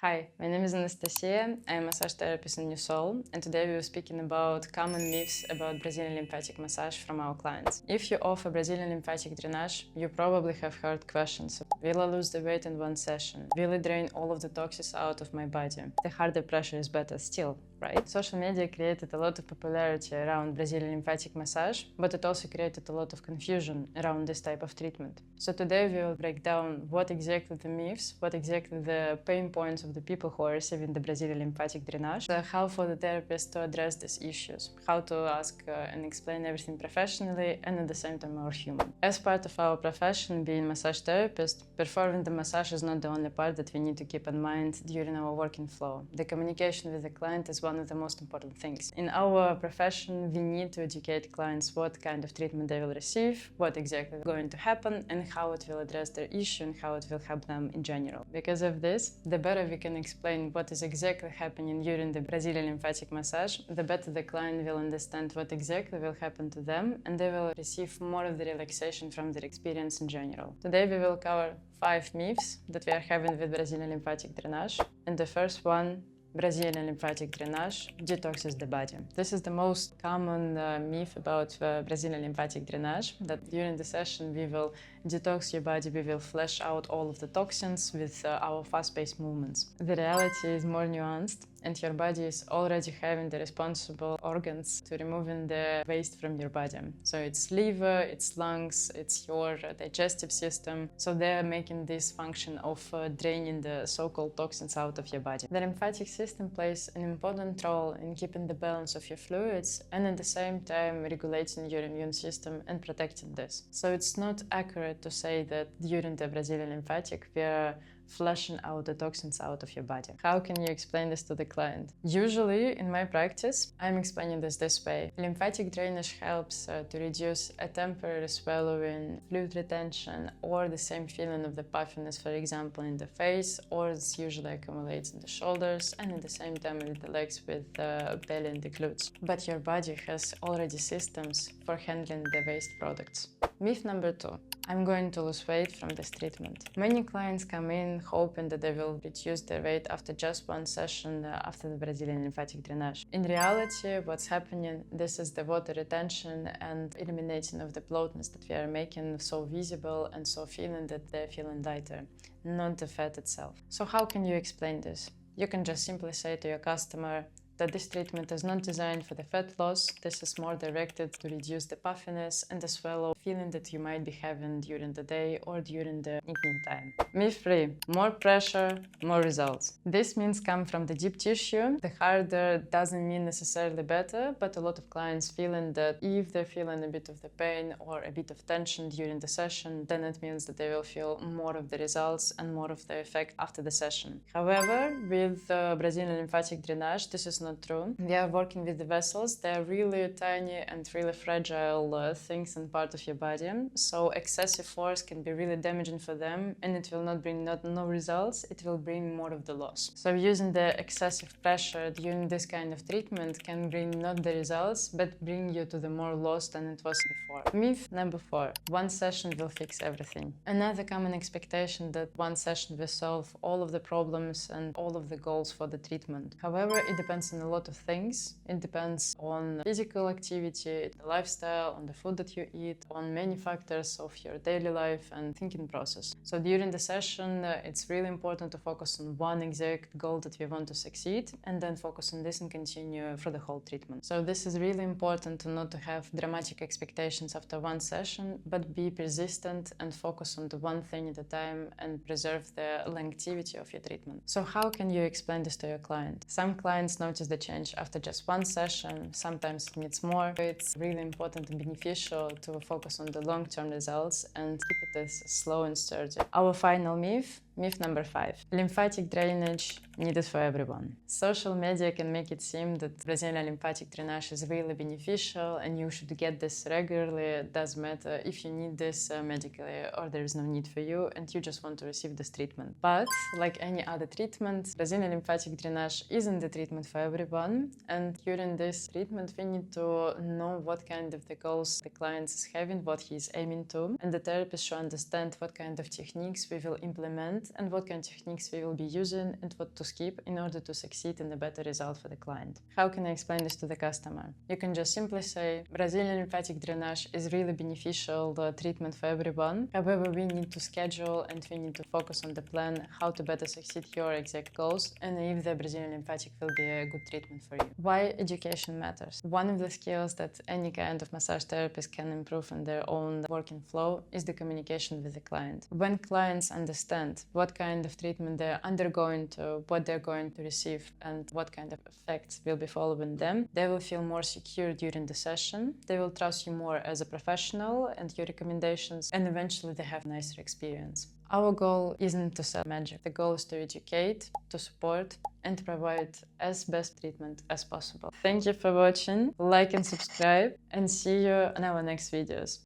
Hi, my name is Anastasia. I'm a massage therapist in New Seoul, and today we are speaking about common myths about Brazilian lymphatic massage from our clients. If you offer Brazilian lymphatic drainage, you probably have heard questions: will I lose the weight in one session? Will it drain all of the toxins out of my body? The harder pressure is better still, right? Social media created a lot of popularity around Brazilian lymphatic massage, but it also created a lot of confusion around this type of treatment. So today we will break down what exactly the myths, what exactly the pain points of the people who are receiving the Brazilian lymphatic drainage, how for the therapist to address these issues, how to ask and explain everything professionally and at the same time more human. As part of our profession, being massage therapist, performing the massage is not the only part that we need to keep in mind during our working flow. The communication with the client is one of the most important things. In our profession, we need to educate clients what kind of treatment they will receive, what exactly is going to happen, and how it will address their issue and how it will help them in general. Because of this, the better we can explain what is exactly happening during the Brazilian lymphatic massage, the better the client will understand what exactly will happen to them, and they will receive more of the relaxation from their experience in general. Today we will cover 5 myths that we are having with Brazilian lymphatic drainage. And the first one: Brazilian lymphatic drainage detoxes the body. This is the most common myth about Brazilian lymphatic drainage, that during the session we will detox your body, we will flush out all of the toxins with our fast-paced movements. The reality is more nuanced, and your body is already having the responsible organs to removing the waste from your body. So it's liver, it's lungs, it's your digestive system. So they're making this function of draining the so-called toxins out of your body. The lymphatic system plays an important role in keeping the balance of your fluids and at the same time regulating your immune system and protecting this. So it's not accurate to say that during the Brazilian lymphatic we are flushing out the toxins out of your body. How can you explain this to the client? Usually, in my practice, I'm explaining this way. Lymphatic drainage helps to reduce a temporary swallowing, fluid retention, or the same feeling of the puffiness, for example, in the face, or it's usually accumulates in the shoulders, and at the same time in the legs with the belly and the glutes. But your body has already systems for handling the waste products. Myth number 2. I'm going to lose weight from this treatment. Many clients come in hoping that they will reduce their weight after just one session after the Brazilian lymphatic drainage. In reality, what's happening, this is the water retention and eliminating of the bloatness that we are making so visible and so feeling that they're feeling lighter, not the fat itself. So how can you explain this? You can just simply say to your customer that this treatment is not designed for the fat loss. This is more directed to reduce the puffiness and the swallow feeling that you might be having during the day or during the evening time. Myth 3. More pressure, more results. This means come from the deep tissue. The harder doesn't mean necessarily better, but a lot of clients feeling that if they're feeling a bit of the pain or a bit of tension during the session, then it means that they will feel more of the results and more of the effect after the session. However, with Brazilian lymphatic drainage, this is not true. We are working with the vessels. They are really tiny and really fragile things and part of your body. So excessive force can be really damaging for them, and it will not bring no results. It will bring more of the loss. So using the excessive pressure during this kind of treatment can bring not the results, but bring you to the more loss than it was before. Myth number 4. One session will fix everything. Another common expectation that one session will solve all of the problems and all of the goals for the treatment. However, it depends on a lot of things. It depends on physical activity, the lifestyle, on the food that you eat, on many factors of your daily life and thinking process. So during the session, it's really important to focus on one exact goal that we want to succeed, and then focus on this and continue for the whole treatment. So this is really important to not to have dramatic expectations after one session, but be persistent and focus on the one thing at a time and preserve the longevity of your treatment. So how can you explain this to your client? Some clients notice the change after just one session. Sometimes it needs more. It's really important and beneficial to focus on the long-term results and keep it as slow and sturdy. Our final myth. Myth number 5. Lymphatic drainage needed for everyone. Social media can make it seem that Brazilian lymphatic drainage is really beneficial and you should get this regularly. It doesn't matter if you need this medically or there is no need for you and you just want to receive this treatment. But like any other treatment, Brazilian lymphatic drainage isn't the treatment for everyone, and during this treatment we need to know what kind of the goals the client is having, what he is aiming to, and the therapist should understand what kind of techniques we will implement treatment and what kind of techniques we will be using and what to skip in order to succeed in a better result for the client. How can I explain this to the customer? You can just simply say, Brazilian lymphatic drainage is really beneficial treatment for everyone. However, we need to schedule and we need to focus on the plan how to better succeed your exact goals and if the Brazilian lymphatic will be a good treatment for you. Why education matters? One of the skills that any kind of massage therapist can improve in their own working flow is the communication with the client. When clients understand what kind of treatment they're undergoing to, what they're going to receive, and what kind of effects will be following them, they will feel more secure during the session. They will trust you more as a professional and your recommendations, and eventually they have a nicer experience. Our goal isn't to sell magic. The goal is to educate, to support, and to provide as best treatment as possible. Thank you for watching, like and subscribe, and see you in our next videos.